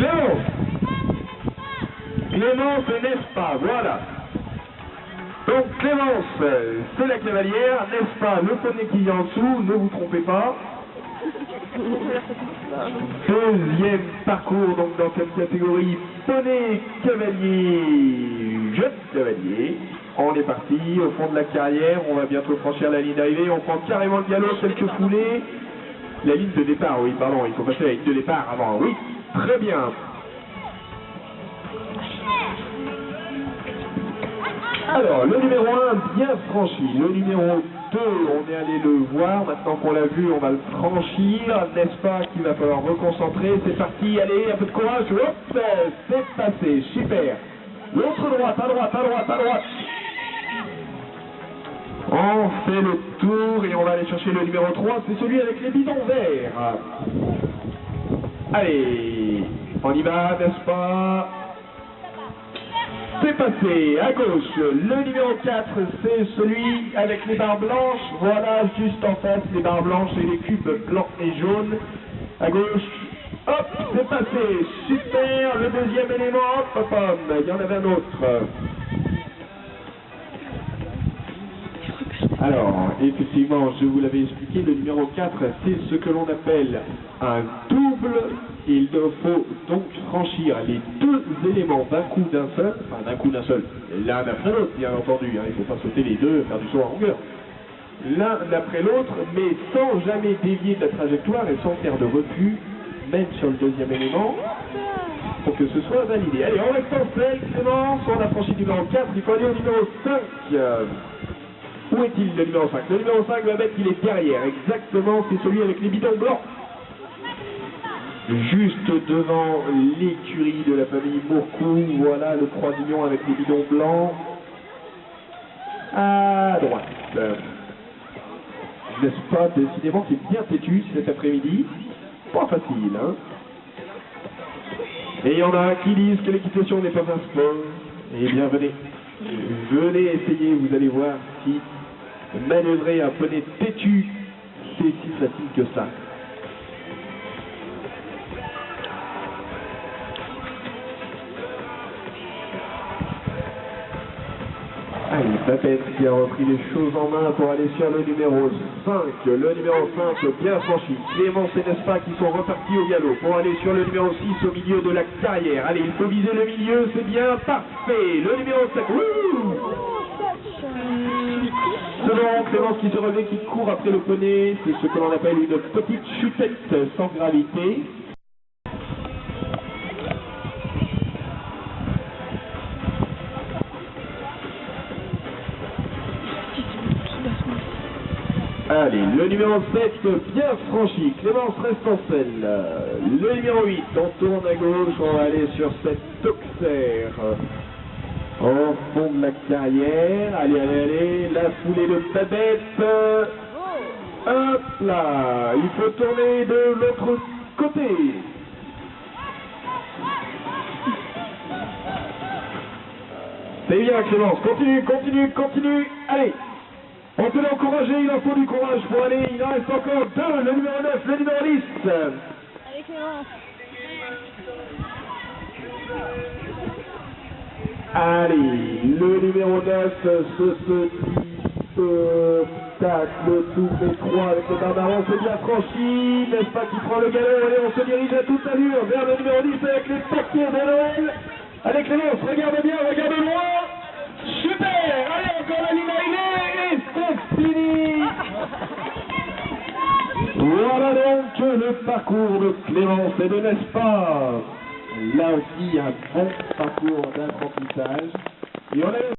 Clémence. Clémence et n'est-ce pas, voilà. Donc Clémence, c'est la cavalière, n'est-ce pas, le poney qui est en dessous, ne vous trompez pas. Deuxième parcours donc dans cette catégorie poney cavalier, jeune cavalier. On est parti au fond de la carrière, on va bientôt franchir la ligne d'arrivée, on prend carrément le galop, quelques foulées. La ligne de départ, oui, pardon, il faut passer la ligne de départ avant, oui, très bien. Alors, le numéro 1 bien franchi, le numéro 2, on est allé le voir, maintenant qu'on l'a vu, on va le franchir, n'est-ce pas qu'il va falloir reconcentrer, c'est parti, allez, un peu de courage, hop, c'est passé, super. L'autre droite, à droite, à droite, à droite. On fait le tour et on va aller chercher le numéro 3, c'est celui avec les bidons verts. Allez, on y va, n'est-ce pas? C'est passé, à gauche, le numéro 4, c'est celui avec les barres blanches, voilà, juste en face, les barres blanches et les cubes blancs et jaunes. À gauche, hop, c'est passé, super, le deuxième élément, hop, hop, hop, il y en avait un autre. Alors, effectivement, je vous l'avais expliqué, le numéro 4, c'est ce que l'on appelle un double. Il faut donc franchir les deux éléments d'un coup d'un seul, enfin d'un coup d'un seul, l'un après l'autre, bien entendu, hein, il ne faut pas sauter les deux, faire du saut en longueur. L'un après l'autre, mais sans jamais dévier de la trajectoire et sans faire de refus, même sur le deuxième élément, pour que ce soit validé. Allez, on reste en selle, Clémence, on a franchi le numéro 4, il faut aller au numéro 5. Où est-il le numéro 5? Le numéro 5, va mettre, il est derrière, exactement, c'est celui avec les bidons blancs. Juste devant l'écurie de la famille Mourcou, voilà le croisillon avec les bidons blancs. À droite. N'est-ce pas, décidément, qui est bien têtu cet après-midi. Pas facile, hein. Et il y en a qui disent que l'équitation n'est pas un sport. Eh bien, venez. Venez essayer, vous allez voir si manœuvrer un poney têtu, c'est si facile que ça. Allez, Babette qui a repris les choses en main pour aller sur le numéro 5. Le numéro 5 bien franchi. Clémence et n'est-ce pas qui sont repartis au galop pour aller sur le numéro 6 au milieu de la carrière. Allez, il faut viser le milieu, c'est bien, parfait. Le numéro 7. Selon Clémence qui se relève, qui court après le poney, c'est ce que l'on appelle une petite chutette sans gravité. Allez, le numéro 7, bien franchi, Clémence reste en selle. Le numéro 8, on tourne à gauche, on va aller sur cette toxère. Au fond de la carrière, allez, allez, allez, la foulée de Babette. Hop là, il faut tourner de l'autre côté. C'est bien Clémence, continue, continue, continue, allez. On peut l'encourager, il en faut du courage pour aller, il en reste encore deux, le numéro 9, le numéro 10. Allez Clémence. Allez, le numéro 9, ce petit obstacle tout étroit avec le barbaron, c'est bien franchi, n'est-ce pas, qui prend le galop. Allez, on se dirige à toute allure vers le numéro 10 avec les paquets de Noël. Allez Clémence, regarde bien, regarde loin. Super, allez, encore la ligne arrivée, et c'est fini. Voilà donc le parcours de Clémence et de n'est-ce pas, là aussi un bon parcours d'apprentissage. Et on a